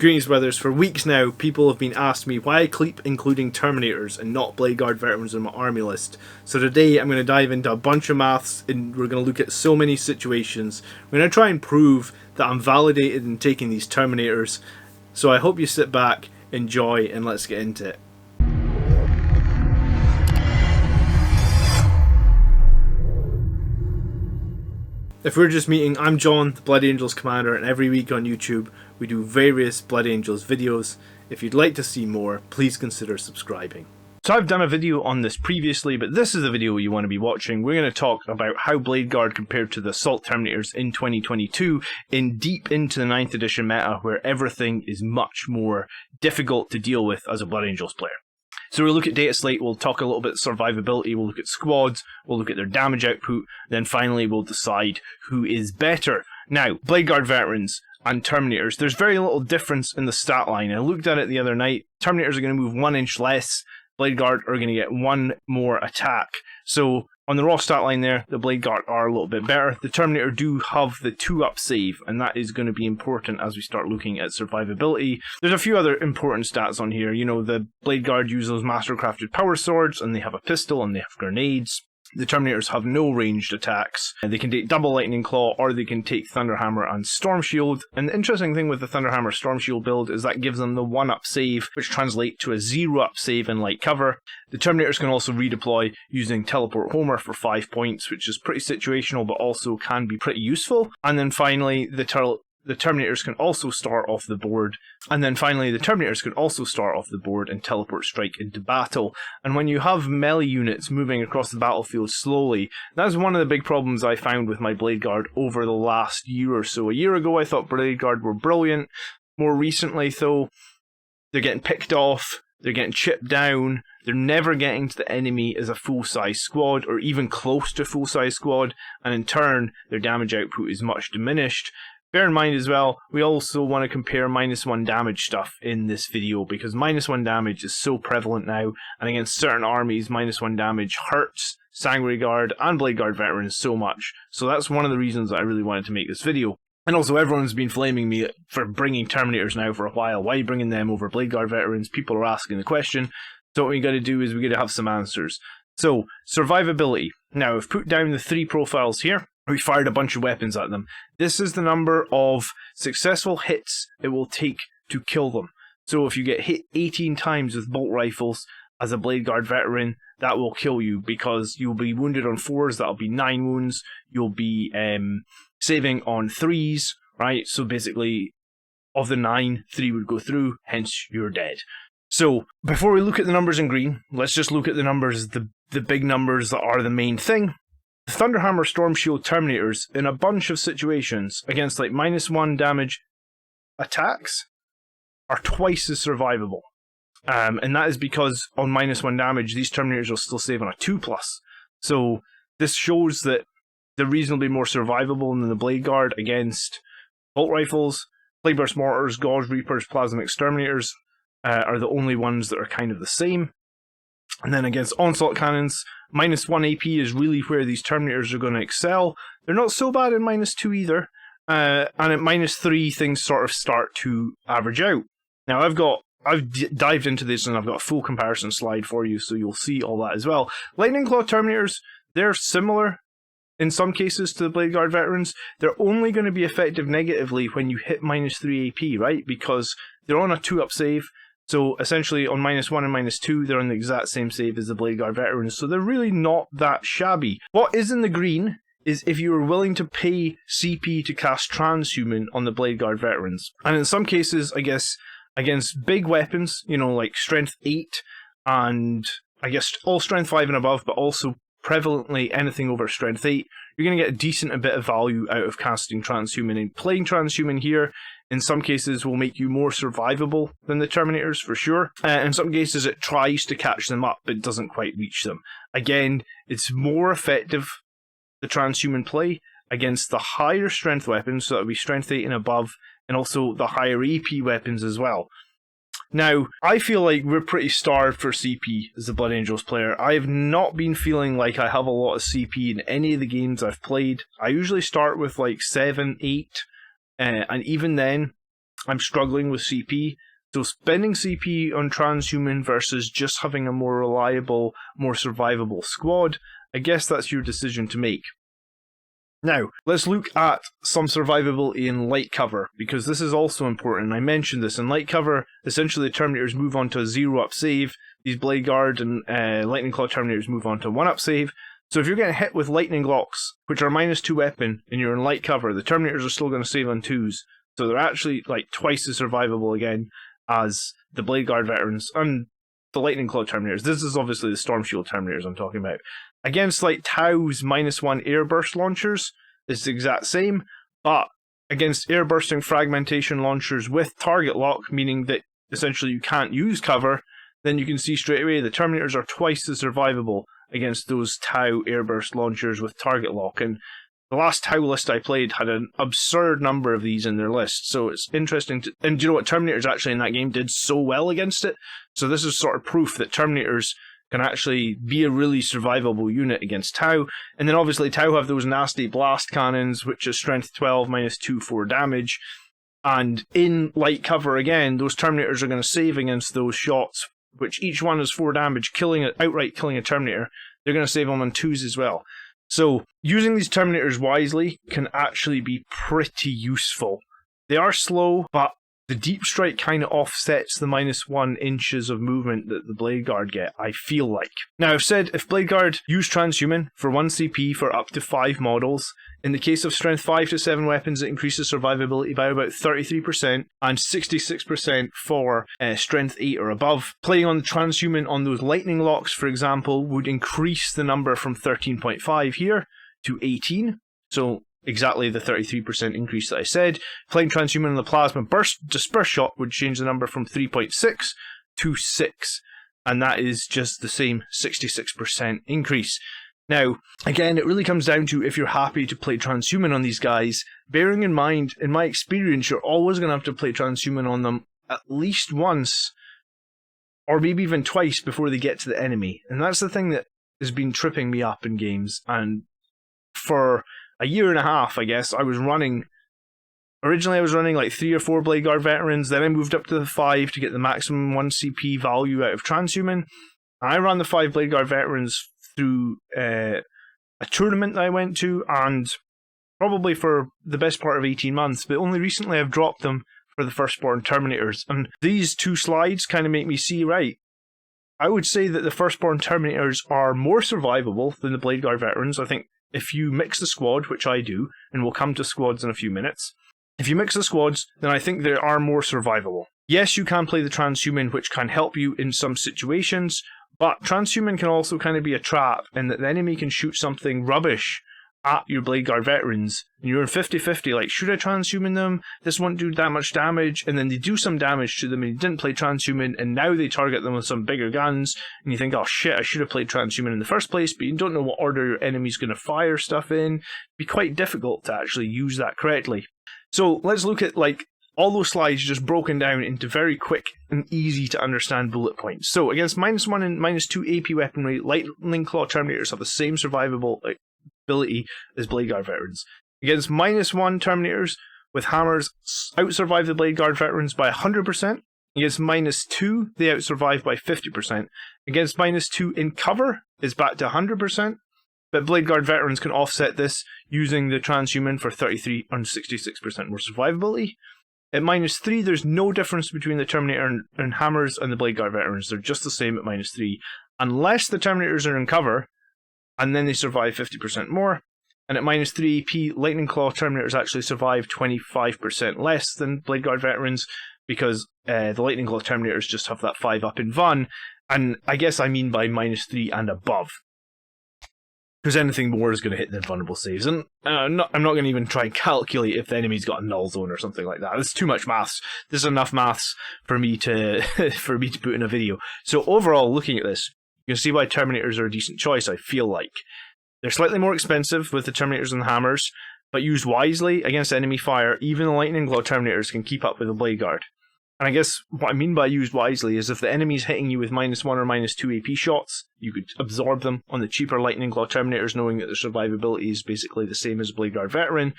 Greetings, brothers. For weeks now, people have been asking me why I keep including Terminators and not Bladeguard Veterans on my army list. So today I'm going to dive into a bunch of maths and we're going to look at so many situations. We're going to try and prove that I'm validated in taking these Terminators. So I hope you sit back, enjoy, and let's get into it. If we're just meeting, I'm John, the Blood Angels Commander, and every week on YouTube we do various Blood Angels videos. If you'd like to see more, please consider subscribing. So I've done a video on this previously, but this is the video you want to be watching. We're going to talk about how Bladeguard compared to the Assault Terminators in 2022 in deep into the 9th edition meta, where everything is much more difficult to deal with as a Blood Angels player. So we'll look at Dataslate, we'll talk a little bit survivability, we'll look at squads, we'll look at their damage output, then finally we'll decide who is better. Now, Bladeguard Veterans and Terminators, there's very little difference in the stat line. I looked at it the other night. Terminators are going to move 1 inch less, Bladeguard are going to get 1 more attack. So on the raw stat line there, the Bladeguard are a little bit better. The Terminator do have the 2-up save, and that is going to be important as we start looking at survivability. There's a few other important stats on here. You know, the Bladeguard use those Mastercrafted Power Swords, and they have a pistol, and they have grenades. The Terminators have no ranged attacks. They can take double Lightning Claw, or they can take Thunderhammer and Storm Shield. And the interesting thing with the Thunderhammer Storm Shield build is that gives them the 1-up save, which translates to a 0-up save in light cover. The Terminators can also redeploy using Teleport Homer for 5 points, which is pretty situational, but also can be pretty useful. And then finally, the Terminators can also start off the board. And teleport strike into battle. And when you have melee units moving across the battlefield slowly, that's one of the big problems I found with my Bladeguard over the last year or so. A year ago I thought Bladeguard were brilliant. More recently though, they're getting picked off, they're getting chipped down, they're never getting to the enemy as a full-size squad, or even close to full-size squad, and in turn, their damage output is much diminished. Bear in mind as well, we also want to compare -1 damage stuff in this video, because -1 damage is so prevalent now, and against certain armies, -1 damage hurts Sanguinary Guard and Bladeguard Veterans so much. So that's one of the reasons I really wanted to make this video. And also, everyone's been flaming me for bringing Terminators now for a while. Why are you bringing them over Bladeguard Veterans? People are asking the question. So what we got to do is we got to have some answers. So, survivability. Now, I've put down the 3 profiles here. We fired a bunch of weapons at them. This is the number of successful hits it will take to kill them. So if you get hit 18 times with bolt rifles as a Bladeguard veteran, that will kill you, because you'll be wounded on 4s, that'll be 9 wounds. You'll be saving on 3s, right? So basically, of the 9, 3 would go through, hence you're dead. So before we look at the numbers in green, let's just look at the numbers, the big numbers that are the main thing. The Thunderhammer Storm Shield Terminators, in a bunch of situations, against like -1 damage attacks, are twice as survivable. And that is because on -1 damage, these Terminators will still save on a 2+. So this shows that they're reasonably more survivable than the Bladeguard against bolt rifles. Plagueburst Mortars, Gauge Reapers, Plasma Exterminators are the only ones that are kind of the same. And then against Onslaught Cannons, -1 AP is really where these Terminators are going to excel. They're not so bad in -2 either. And at -3, things sort of start to average out. Now I've dived into this and I've got a full comparison slide for you, so you'll see all that as well. Lightning Claw Terminators, they're similar in some cases to the Bladeguard Veterans. They're only going to be effective negatively when you hit -3 AP, right? Because they're on a 2-up save. So essentially on -1 and -2, they're on the exact same save as the Bladeguard Veterans, so they're really not that shabby. What is in the green is if you are willing to pay CP to cast Transhuman on the Bladeguard Veterans. And in some cases, I guess, against big weapons, you know, like Strength 8, and I guess all Strength 5 and above, but also prevalently anything over Strength 8, you're going to get a decent bit of value out of casting Transhuman. And playing Transhuman here, in some cases, will make you more survivable than the Terminators, for sure. In some cases, it tries to catch them up, but doesn't quite reach them. Again, it's more effective, the Transhuman play, against the higher strength weapons, so that would be Strength 8 and above, and also the higher AP weapons as well. Now, I feel like we're pretty starved for CP as a Blood Angels player. I have not been feeling like I have a lot of CP in any of the games I've played. I usually start with like 7, 8, and even then, I'm struggling with CP. So spending CP on transhuman versus just having a more reliable, more survivable squad, I guess that's your decision to make. Now, let's look at some survivability in light cover, because this is also important. I mentioned this. In light cover, essentially the Terminators move on to a 0-up save. These Bladeguard and Lightning Claw Terminators move on to a 1-up save. So if you're getting hit with Lightning Glocks, which are -2 weapon, and you're in light cover, the Terminators are still going to save on 2s. So they're actually like twice as survivable again as the Bladeguard Veterans and the Lightning Claw Terminators. This is obviously the Storm Shield Terminators I'm talking about. Against like Tau's -1 airburst launchers, it's the exact same, but against airbursting fragmentation launchers with target lock, meaning that essentially you can't use cover, then you can see straight away the Terminators are twice as survivable against those Tau airburst launchers with target lock. And the last Tau list I played had an absurd number of these in their list, so it's interesting to... And do you know what? Terminators actually in that game did so well against it, so this is sort of proof that Terminators can actually be a really survivable unit against Tau. And then obviously Tau have those nasty blast cannons, which is strength 12, -2, 4 damage. And in light cover again, those Terminators are going to save against those shots, which each one is 4 damage, outright killing a Terminator. They're going to save them on 2s as well. So using these Terminators wisely can actually be pretty useful. They are slow, but the deep strike kind of offsets the -1 inches of movement that the Bladeguard get, I feel like. Now, I've said if Bladeguard use transhuman for 1 CP for up to 5 models, in the case of strength 5 to 7 weapons, it increases survivability by about 33% and 66% for strength 8 or above. Playing on the transhuman on those lightning locks, for example, would increase the number from 13.5 here to 18. So exactly the 33% increase that I said. Playing transhuman on the plasma burst disperse shot would change the number from 3.6 to 6. And that is just the same 66% increase. Now, again, it really comes down to if you're happy to play transhuman on these guys, bearing in mind, in my experience, you're always going to have to play transhuman on them at least once, or maybe even twice before they get to the enemy. And that's the thing that has been tripping me up in games. And for a year and a half, I guess, originally I was running like 3 or 4 Bladeguard Veterans, then I moved up to the 5 to get the maximum 1 CP value out of transhuman. I ran the 5 Bladeguard Veterans through a tournament that I went to, and probably for the best part of 18 months, but only recently I've dropped them for the Firstborn Terminators. And these 2 slides kind of make me see, right, I would say that the Firstborn Terminators are more survivable than the Bladeguard Veterans. I think if you mix the squad, which I do, and we'll come to squads in a few minutes, if you mix the squads, then I think they are more survivable. Yes, you can play the transhuman, which can help you in some situations, but transhuman can also kind of be a trap, in that the enemy can shoot something rubbish at your Bladeguard Veterans, and you're in 50-50, like, should I transhuman them? This won't do that much damage, and then they do some damage to them, and you didn't play transhuman, and now they target them with some bigger guns, and you think, oh shit, I should have played transhuman in the first place, but you don't know what order your enemy's going to fire stuff in. It'd be quite difficult to actually use that correctly. So let's look at, like, all those slides just broken down into very quick and easy to understand bullet points. So against -1 and -2 AP weaponry, Lightning Claw Terminators have the same survivable ability as Bladeguard Veterans. Against -1 Terminators with hammers, outsurvive the Bladeguard Veterans by 100%. Against -2, they outsurvive by 50%. Against -2 in cover is back to 100%. But Bladeguard Veterans can offset this using the transhuman for 33 and 66% more survivability. At -3, there's no difference between the Terminator and hammers and the Bladeguard Veterans. They're just the same at -3. Unless the Terminators are in cover, and then they survive 50% more. And at -3 AP, Lightning Claw Terminators actually survive 25% less than Bladeguard Veterans, because the Lightning Claw Terminators just have that 5-up in Vun, and I guess I mean by -3 and above. Because anything more is going to hit the vulnerable saves. And I'm not going to even try and calculate if the enemy's got a null zone or something like that. It's too much maths. There's enough maths for me to for me to put in a video. So overall, looking at this, you can see why Terminators are a decent choice, I feel like. They're slightly more expensive with the Terminators and the hammers, but used wisely against enemy fire, even the Lightning Claw Terminators can keep up with the Bladeguard. And I guess what I mean by used wisely is if the enemy's hitting you with -1 or -2 AP shots, you could absorb them on the cheaper Lightning Claw Terminators, knowing that their survivability is basically the same as Bladeguard Veteran.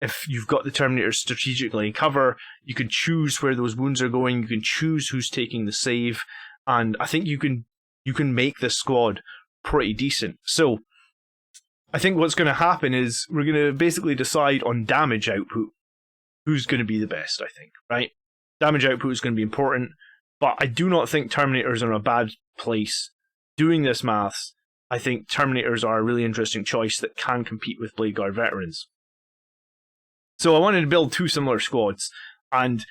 if you've got the Terminators strategically in cover, you can choose where those wounds are going, you can choose who's taking the save, and I think you can make this squad pretty decent. So I think what's going to happen is we're going to basically decide on damage output who's going to be the best, I think, right? Damage output is going to be important, but I do not think Terminators are in a bad place. Doing this maths, I think Terminators are a really interesting choice that can compete with Bladeguard Veterans. So I wanted to build two similar squads, and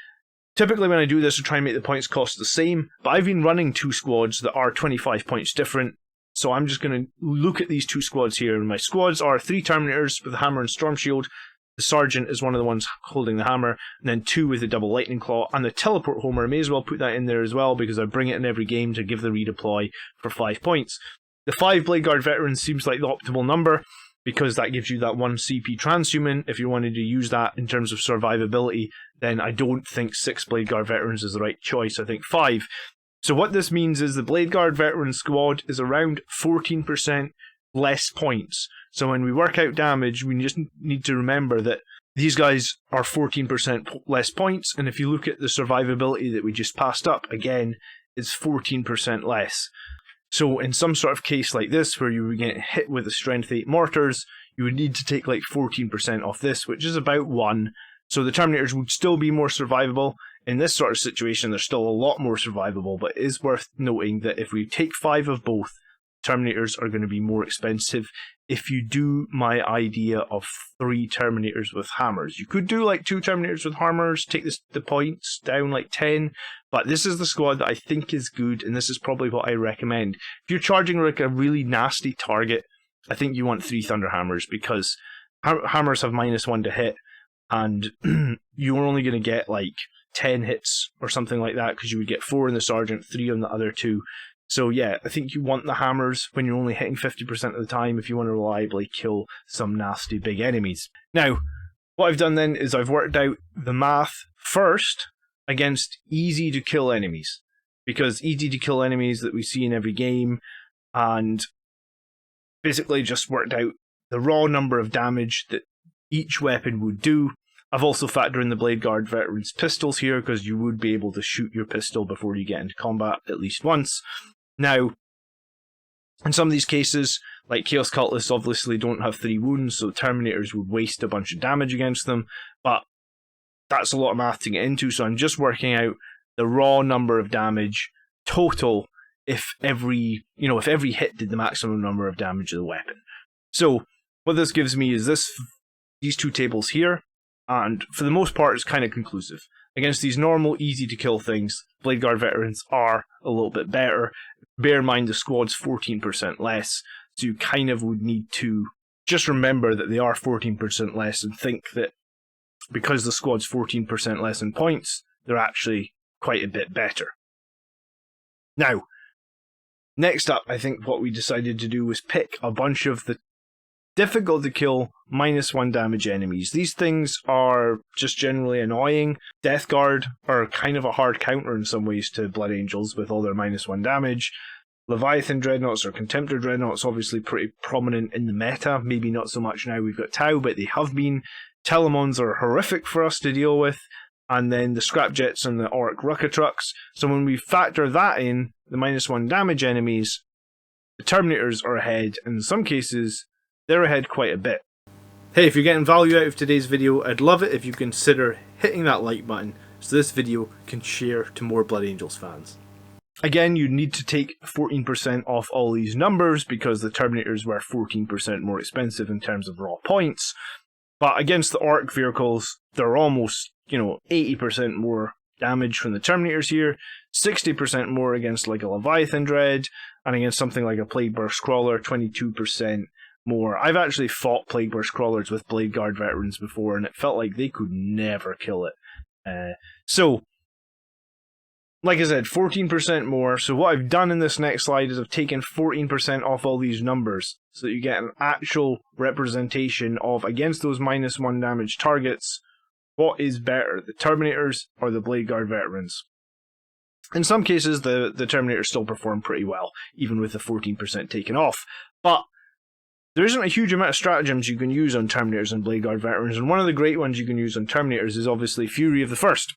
typically when I do this I try and make the points cost the same, but I've been running two squads that are 25 points different, so I'm just going to look at these two squads here, and my squads are 3 Terminators with a hammer and storm shield. The Sergeant is one of the ones holding the hammer, and then 2 with the double lightning claw, and the teleport homer, I may as well put that in there as well, because I bring it in every game to give the redeploy for 5 points. The 5 Bladeguard Veterans seems like the optimal number, because that gives you that 1 CP transhuman. If you wanted to use that in terms of survivability, then I don't think 6 Bladeguard Veterans is the right choice, I think 5. So what this means is the Bladeguard Veteran squad is around 14% less points. So when we work out damage, we just need to remember that these guys are 14% less points, and if you look at the survivability that we just passed up, again, it's 14% less. So in some sort of case like this, where you would get hit with a strength 8 mortars, you would need to take like 14% off this, which is about 1. So the Terminators would still be more survivable. In this sort of situation, they're still a lot more survivable, but it is worth noting that if we take 5 of both, Terminators are going to be more expensive. If you do my idea of 3 Terminators with hammers, you could do like 2 Terminators with hammers, take the points down like 10, but this is the squad that I think is good, and this is probably what I recommend. If you're charging like a really nasty target, I think you want 3 Thunder Hammers, because hammers have -1 to hit, and you're only going to get like 10 hits or something like that, because you would get 4 in the Sergeant, 3 on the other 2. So yeah, I think you want the hammers when you're only hitting 50% of the time if you want to reliably kill some nasty big enemies. Now, what I've done then is I've worked out the math first against easy to kill enemies, because easy to kill enemies that we see in every game, and basically just worked out the raw number of damage that each weapon would do. I've also factored in the Bladeguard Veterans pistols here, because you would be able to shoot your pistol before you get into combat at least once. Now, in some of these cases, like Chaos Cultists obviously don't have 3 wounds, so Terminators would waste a bunch of damage against them, but that's a lot of math to get into, so I'm just working out the raw number of damage total if every hit did the maximum number of damage of the weapon. So, what this gives me is these 2 tables here, and for the most part it's kind of conclusive. Against these normal, easy to kill things, Bladeguard Veterans are a little bit better. Bear in mind the squad's 14% less, so you kind of would need to just remember that they are 14% less and think that because the squad's 14% less in points, they're actually quite a bit better. Now, next up, I think what we decided to do was pick a bunch of the difficult to kill -1 damage enemies. These things are just generally annoying. Death Guard are kind of a hard counter in some ways to Blood Angels with all their -1 damage. Leviathan Dreadnoughts or Contemptor Dreadnoughts obviously pretty prominent in the meta, maybe not so much now we've got Tau, but they have been. Telemons are horrific for us to deal with, and then the Scrapjets and the Orc Rucka Trucks. So when we factor that in, the -1 damage enemies, the Terminators are ahead, and in some cases they're ahead quite a bit. Hey, if you're getting value out of today's video, I'd love it if you consider hitting that like button so this video can share to more Blood Angels fans. Again, you need to take 14% off all these numbers because the Terminators were 14% more expensive in terms of raw points. But against the Orc vehicles, they're almost, 80% more damage from the Terminators here, 60% more against like a Leviathan Dread, and against something like a Plagueburst Crawler, 22% more. I've actually fought Plagueburst Crawlers with Bladeguard Veterans before, and it felt like they could never kill it. So, like I said, 14% more. So what I've done in this next slide is I've taken 14% off all these numbers, so that you get an actual representation of, against those -1 damage targets, what is better, the Terminators or the Bladeguard Veterans. In some cases, the Terminators still perform pretty well, even with the 14% taken off. But there isn't a huge amount of stratagems you can use on Terminators and Bladeguard Veterans, and one of the great ones you can use on Terminators is obviously Fury of the First.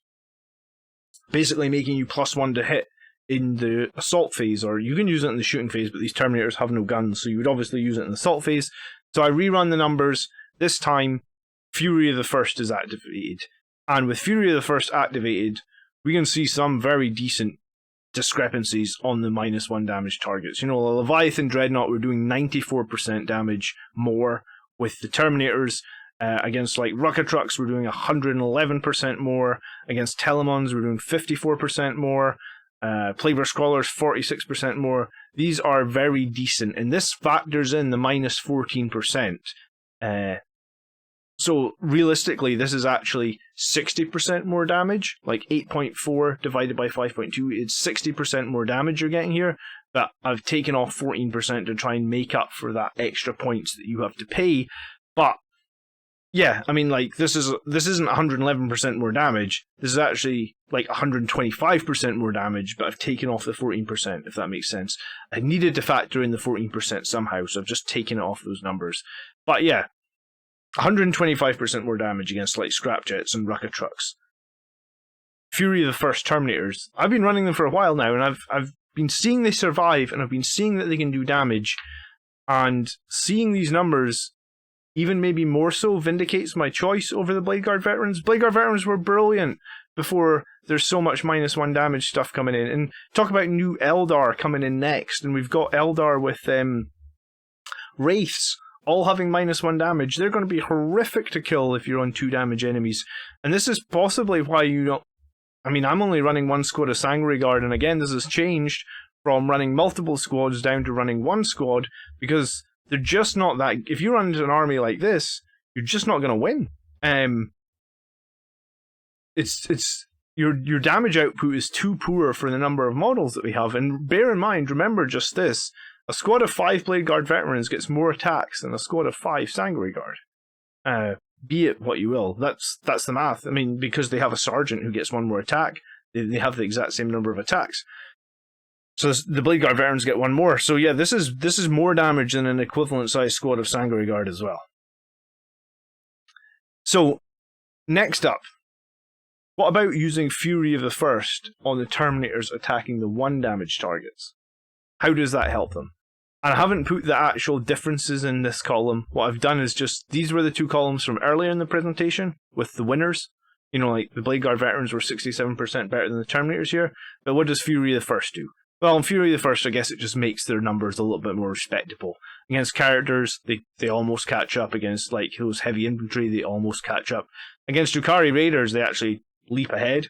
Basically making you +1 to hit in the assault phase, or you can use it in the shooting phase, but these Terminators have no guns, so you would obviously use it in the assault phase. So I rerun the numbers. This time, Fury of the First is activated. And with Fury of the First activated, we can see some very decent discrepancies on the -1 damage targets. You know, the Leviathan Dreadnought were doing 94% damage more. With the Terminators, against like Rucker Trucks, we're doing 111% more. Against Telemons, we're doing 54% more. Plaguebearer Scrawlers, 46% more. These are very decent, and this factors in the -14%. So realistically, this is actually 60% more damage, like 8.4 divided by 5.2, it's 60% more damage you're getting here, but I've taken off 14% to try and make up for that extra points that you have to pay. But yeah, I mean, like, this isn't 111% more damage, this is actually like 125% more damage, but I've taken off the 14%, if that makes sense. I needed to factor in the 14% somehow, so I've just taken it off those numbers. But yeah, 125% more damage against like scrapjets and Rucker Trucks. Fury of the First Terminators. I've been running them for a while now, and I've been seeing they survive, and I've been seeing that they can do damage, and seeing these numbers even maybe more so vindicates my choice over the Bladeguard Veterans. Bladeguard Veterans were brilliant before there's so much -1 damage stuff coming in. And talk about new Eldar coming in next, and we've got Eldar with Wraiths all having -1 damage. They're going to be horrific to kill if you're on 2 damage enemies. And this is possibly why you don't... I mean, I'm only running 1 squad of Sanguinary Guard, and again, this has changed from running multiple squads down to running 1 squad, because they're just not that... If you run into an army like this, you're just not going to win. Your damage output is too poor for the number of models that we have. And bear in mind, remember just this, a squad of 5 Bladeguard Veterans gets more attacks than a squad of 5 Sanguinary Guard. Be it what you will. That's the math. I mean, because they have a sergeant who gets 1 more attack, they have the exact same number of attacks. So the Bladeguard Veterans get 1 more. So yeah, this is more damage than an equivalent sized squad of Sanguinary Guard as well. So, next up, what about using Fury of the First on the Terminators attacking the 1 damage targets? How does that help them? And I haven't put the actual differences in this column. What I've done is just, these were the 2 columns from earlier in the presentation with the winners. You know, like the Bladeguard Veterans were 67% better than the Terminators here. But what does Fury of the First do? Well, in Fury of the First, I guess it just makes their numbers a little bit more respectable. Against characters, they almost catch up. Against like those heavy infantry, they almost catch up. Against Drukhari Raiders, they actually leap ahead.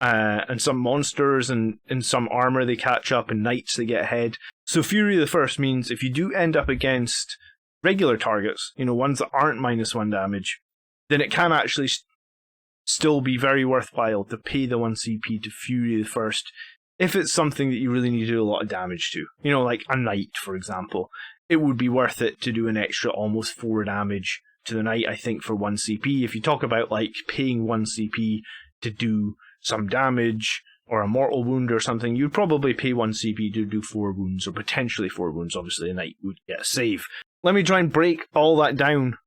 And some monsters and some armour they catch up, and knights they get ahead. So Fury of the First means if you do end up against regular targets, you know, ones that aren't -1 damage, then it can actually still be very worthwhile to pay the 1 CP to Fury of the First if it's something that you really need to do a lot of damage to. You know, like a knight, for example. It would be worth it to do an extra almost 4 damage to the knight, I think, for 1 CP. If you talk about like paying 1 CP to do some damage or a mortal wound or something, you'd probably pay 1 CP to do 4 wounds, or potentially 4 wounds. Obviously, a knight would get a save. Let me try and break all that down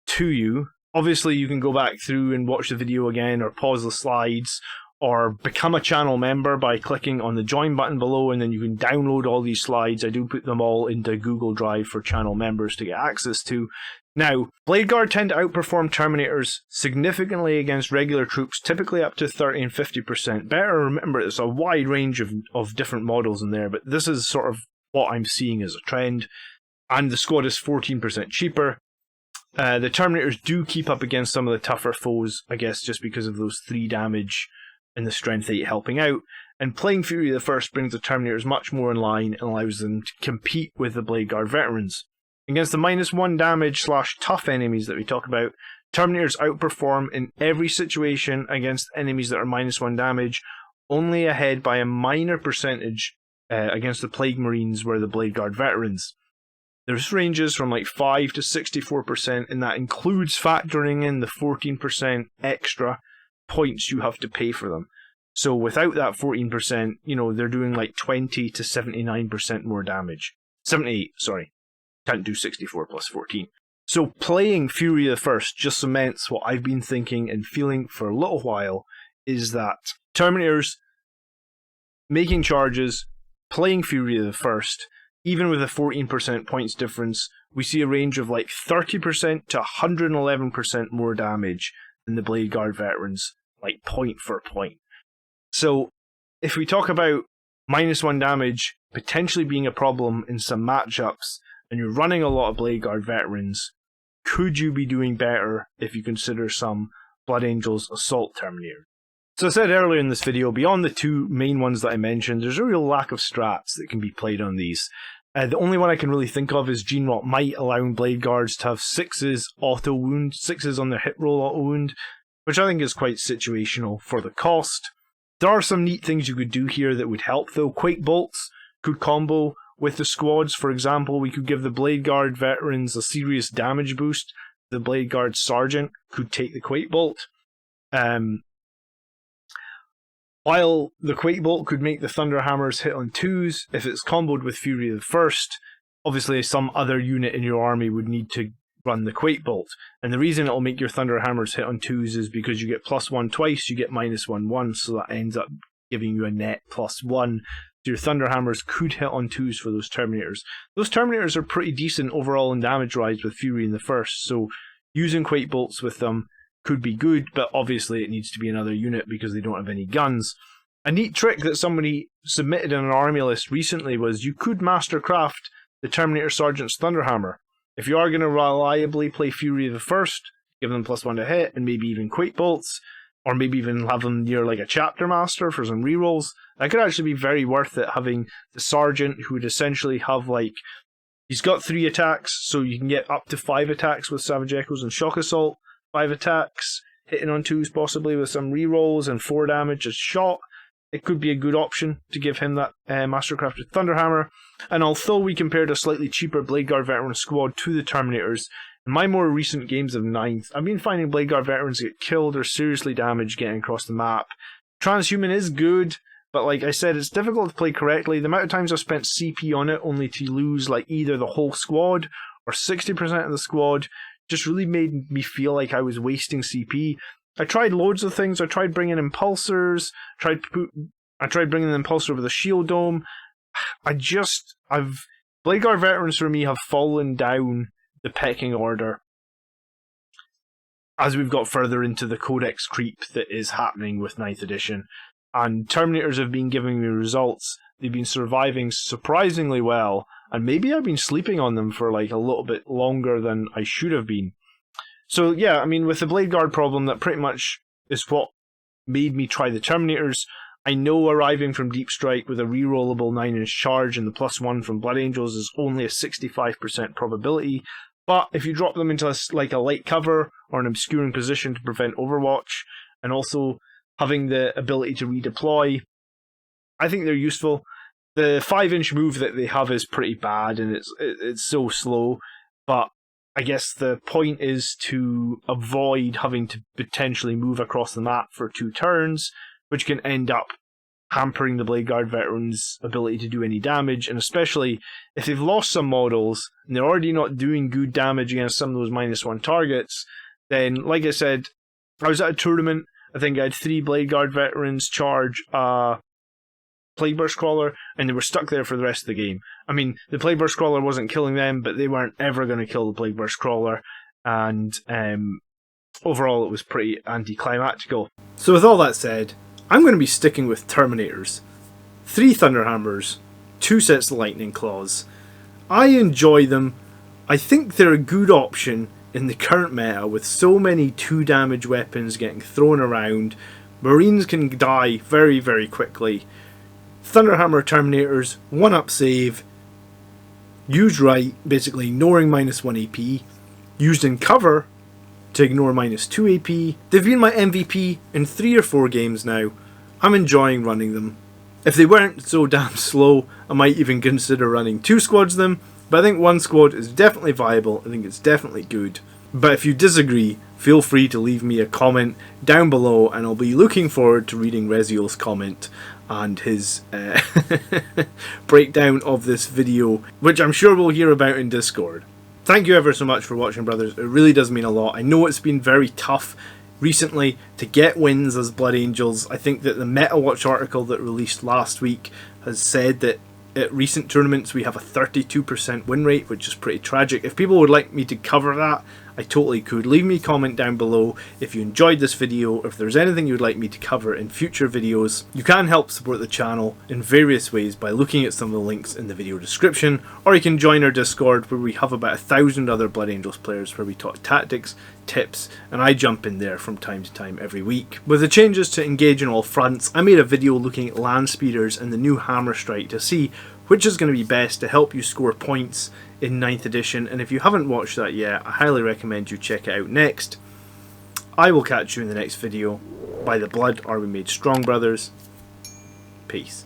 to you. Obviously, you can go back through and watch the video again, or pause the slides, or become a channel member by clicking on the join button below, and then you can download all these slides. I do put them all into Google Drive for channel members to get access to. Now, Bladeguard tend to outperform Terminators significantly against regular troops, typically up to 30 and 50%. Better remember, it's a wide range of different models in there, but this is sort of what I'm seeing as a trend. And the squad is 14% cheaper. The Terminators do keep up against some of the tougher foes, I guess, just because of those 3 damage and the strength 8 helping out. And playing Fury of the First brings the Terminators much more in line and allows them to compete with the Bladeguard Veterans. Against the -1 damage / tough enemies that we talk about, Terminators outperform in every situation against enemies that are -1 damage, only ahead by a minor percentage against the Plague Marines where the Bladeguard Veterans. There's ranges from like 5 to 64%, and that includes factoring in the 14% extra points you have to pay for them. So without that 14%, you know, they're doing like 20 to 79% more damage. 78, sorry. can't do 64 plus 14. So playing Fury the First just cements what I've been thinking and feeling for a little while, is that Terminators making charges, playing Fury the First, even with a 14% points difference, we see a range of like 30% to 111% more damage than the Bladeguard Veterans, like point for point. So if we talk about -1 damage potentially being a problem in some matchups, and you're running a lot of Bladeguard Veterans, could you be doing better if you consider some Blood Angels Assault Terminators? So I said earlier in this video, beyond the two main ones that I mentioned, there's a real lack of strats that can be played on these. The only one I can really think of is Gene Rot Might, allowing Bladeguards to have 6s auto wound, 6s on their hit roll auto wound, which I think is quite situational for the cost. There are some neat things you could do here that would help though. Quake Bolts could combo with the squads. For example, we could give the Bladeguard Veterans a serious damage boost. The Bladeguard Sergeant could take the Quake Bolt. While the Quake Bolt could make the Thunderhammers hit on 2s, if it's comboed with Fury the First, obviously some other unit in your army would need to run the Quake Bolt. And the reason it'll make your Thunderhammers hit on 2s is because you get +1 twice, you get -1 once, so that ends up giving you a net +1. So your Thunderhammers could hit on 2s for those Terminators. Those Terminators are pretty decent overall in damage rise with Fury in the First, so using Quake Bolts with them could be good, but obviously it needs to be another unit because they don't have any guns. A neat trick that somebody submitted in an army list recently was you could Mastercraft the Terminator Sergeant's Thunderhammer. If you are going to reliably play Fury the First, give them +1 to hit, and maybe even Quake Bolts, or maybe even have them near like a Chapter Master for some rerolls, that could actually be very worth it, having the Sergeant who would essentially have like, he's got 3 attacks, so you can get up to 5 attacks with Savage Echoes and Shock Assault, 5 attacks, hitting on 2s possibly with some rerolls, and 4 damage as shot. It could be a good option to give him that Mastercrafted Thunderhammer. And although we compared a slightly cheaper Bladeguard Veteran squad to the Terminators, in my more recent games of 9th, I've been finding Bladeguard Veterans get killed or seriously damaged getting across the map. Transhuman is good, but like I said, it's difficult to play correctly. The amount of times I've spent CP on it only to lose like either the whole squad or 60% of the squad just really made me feel like I was wasting CP. I tried loads of things. I tried bringing impulsors. I tried bringing the impulsor with a shield dome. Bladeguard Veterans for me have fallen down the pecking order as we've got further into the codex creep that is happening with 9th edition. And Terminators have been giving me results. They've been surviving surprisingly well, and maybe I've been sleeping on them for like a little bit longer than I should have been. So yeah, I mean, with the Bladeguard problem, that pretty much is what made me try the Terminators. I know arriving from Deep Strike with a rerollable 9-inch charge and the +1 from Blood Angels is only a 65% probability, but if you drop them into a light cover or an obscuring position to prevent overwatch, and also having the ability to redeploy, I think they're useful. The 5-inch move that they have is pretty bad, and it's so slow, but I guess the point is to avoid having to potentially move across the map for 2 turns, which can end up hampering the Bladeguard Veterans' ability to do any damage, and especially if they've lost some models and they're already not doing good damage against some of those -1 targets, then, like I said, I was at a tournament, I think I had 3 Bladeguard Veterans charge Plague Burst Crawler, and they were stuck there for the rest of the game. I mean, the Plague Burst Crawler wasn't killing them, but they weren't ever going to kill the Plague Burst Crawler, and overall it was pretty anticlimactical. So with all that said, I'm going to be sticking with Terminators. 3 Thunderhammers, 2 sets of Lightning Claws. I enjoy them. I think they're a good option in the current meta with so many 2 damage weapons getting thrown around. Marines can die very, very quickly. Thunderhammer Terminators, 1-up save, used right, basically ignoring -1 AP, used in cover to ignore -2 AP. They've been my MVP in 3 or 4 games now. I'm enjoying running them. If they weren't so damn slow, I might even consider running 2 squads of them, but I think 1 squad is definitely viable. I think it's definitely good. But if you disagree, feel free to leave me a comment down below, and I'll be looking forward to reading Reziel's comment and his breakdown of this video, which I'm sure we'll hear about in Discord. Thank you ever so much for watching, brothers. It really does mean a lot. I know it's been very tough recently to get wins as Blood Angels. I think that the MetaWatch article that released last week has said that at recent tournaments we have a 32% win rate, which is pretty tragic. If people would like me to cover that, I totally could. Leave me a comment down below if you enjoyed this video, or if there's anything you'd like me to cover in future videos. You can help support the channel in various ways by looking at some of the links in the video description, or you can join our Discord where we have about 1,000 other Blood Angels players where we talk tactics, tips, and I jump in there from time to time every week. With the changes to engage on all fronts, I made a video looking at land speeders and the new hammer strike to see which is going to be best to help you score points in 9th edition, and if you haven't watched that yet, I highly recommend you check it out next. I will catch you in the next video. By the blood are we made strong, brothers. Peace.